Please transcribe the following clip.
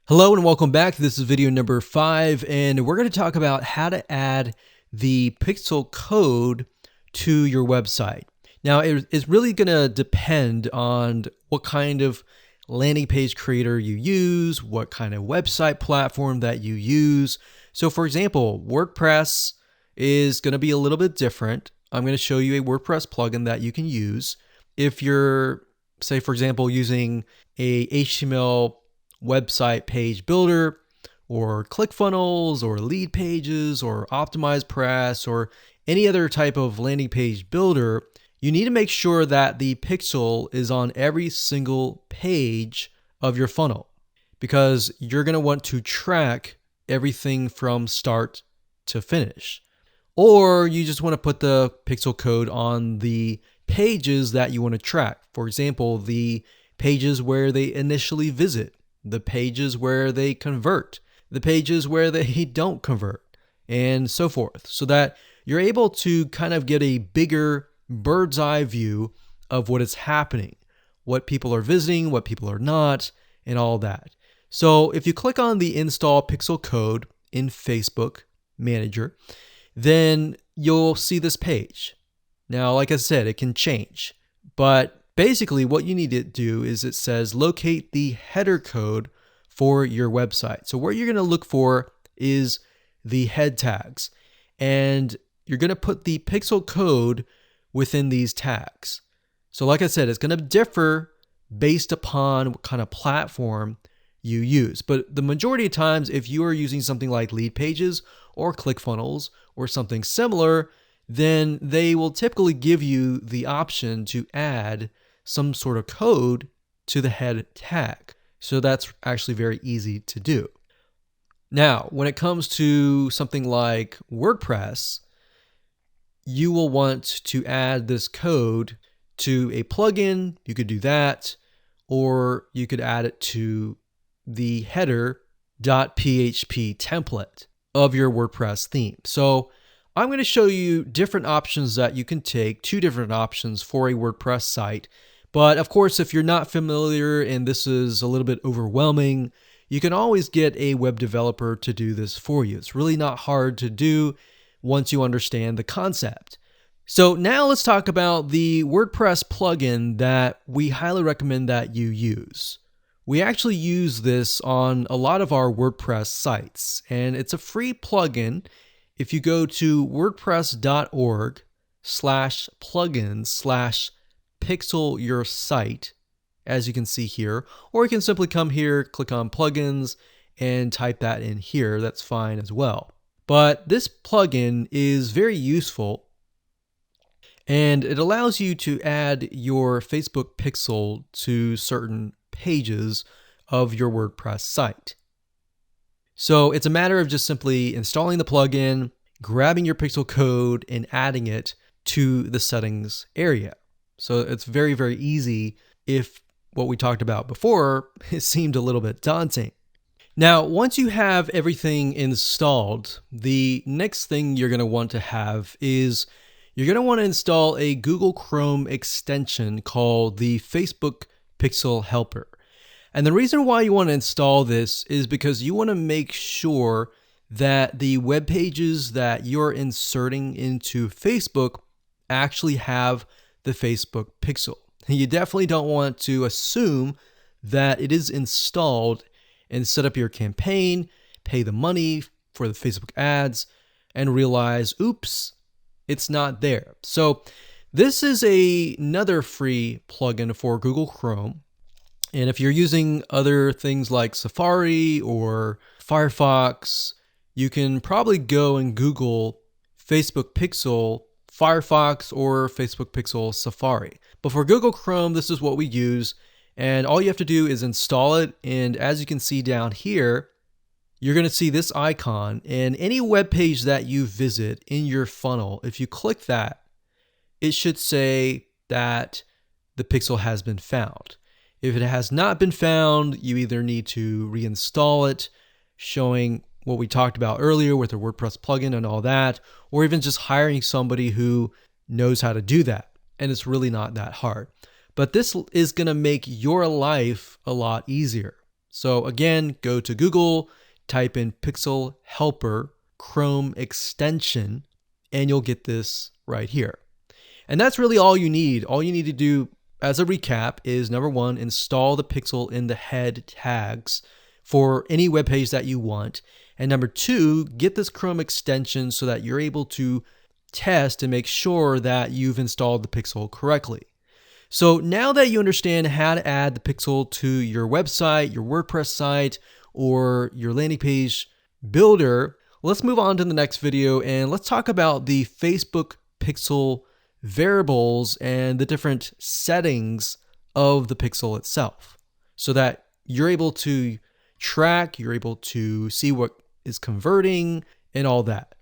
Hello and welcome back. This is video number 5, and we're going to talk about how to add the pixel code to your website. Now, it's really going to depend on what kind of landing page creator you use, what kind of website platform that you use. So for example, WordPress is going to be a little bit different. I'm going to show you a WordPress plugin that you can use. If you're, say, for example, using a HTML website page builder or ClickFunnels or lead pages or OptimizePress or any other type of landing page builder, you need to make sure that the pixel is on every single page of your funnel, because you're going to want to track everything from start to finish. Or you just want to put the pixel code on the pages that you want to track. For example, the pages where they initially visit, the pages where they convert, the pages where they don't convert, and so forth, so that you're able to kind of get a bigger bird's eye view of what is happening, what people are visiting, what people are not, and all that. So if you click on the install pixel code in Facebook Manager, then you'll see this page. Now, like I said, it can change, but basically what you need to do is it says locate the header code for your website. So what you're going to look for is the head tags, and you're going to put the pixel code within these tags. So like I said, it's going to differ based upon what kind of platform you use. But the majority of times, if you are using something like lead pages or ClickFunnels or something similar, then they will typically give you the option to add some sort of code to the head tag. So that's actually very easy to do. Now, when it comes to something like WordPress, you will want to add this code to a plugin. You could do that, or you could add it to the header.php template of your WordPress theme. So I'm going to show you different options that you can take, 2 different options for a WordPress site. But of course, if you're not familiar and this is a little bit overwhelming, you can always get a web developer to do this for you. It's really not hard to do once you understand the concept. So now let's talk about the WordPress plugin that we highly recommend that you use. We actually use this on a lot of our WordPress sites, and it's a free plugin. If you go to wordpress.org/plugins/pixel your site, as you can see here, or you can simply come here, click on plugins, and type that in here. That's fine as well. But this plugin is very useful, and it allows you to add your Facebook pixel to certain pages of your WordPress site. So it's a matter of just simply installing the plugin, grabbing your pixel code, and adding it to the settings area. So it's very, very easy if what we talked about before it seemed a little bit daunting. Now, once you have everything installed, the next thing you're going to want to have is you're going to want to install a Google Chrome extension called the Facebook Pixel Helper. And the reason why you want to install this is because you want to make sure that the web pages that you're inserting into Facebook actually have the Facebook pixel. You definitely don't want to assume that it is installed and set up your campaign, pay the money for the Facebook ads, and realize, oops, it's not there. So this is another free plugin for Google Chrome. And if you're using other things like Safari or Firefox, you can probably go and Google Facebook Pixel Firefox or Facebook Pixel Safari. But for Google Chrome, this is what we use. And all you have to do is install it. And as you can see down here, you're going to see this icon. And any web page that you visit in your funnel, if you click that, it should say that the pixel has been found. If it has not been found, you either need to reinstall it, showing what we talked about earlier with the WordPress plugin and all that, or even just hiring somebody who knows how to do that. And it's really not that hard. But this is going to make your life a lot easier. So again, go to Google, type in Pixel Helper Chrome extension, and you'll get this right here. And that's really all you need. All you need to do as a recap is number one, install the pixel in the head tags for any web page that you want. And number two, get this Chrome extension so that you're able to test and make sure that you've installed the pixel correctly. So now that you understand how to add the pixel to your website, your WordPress site, or your landing page builder, let's move on to the next video and let's talk about the Facebook pixel variables and the different settings of the pixel itself so that you're able to track, you're able to see what is converting and all that.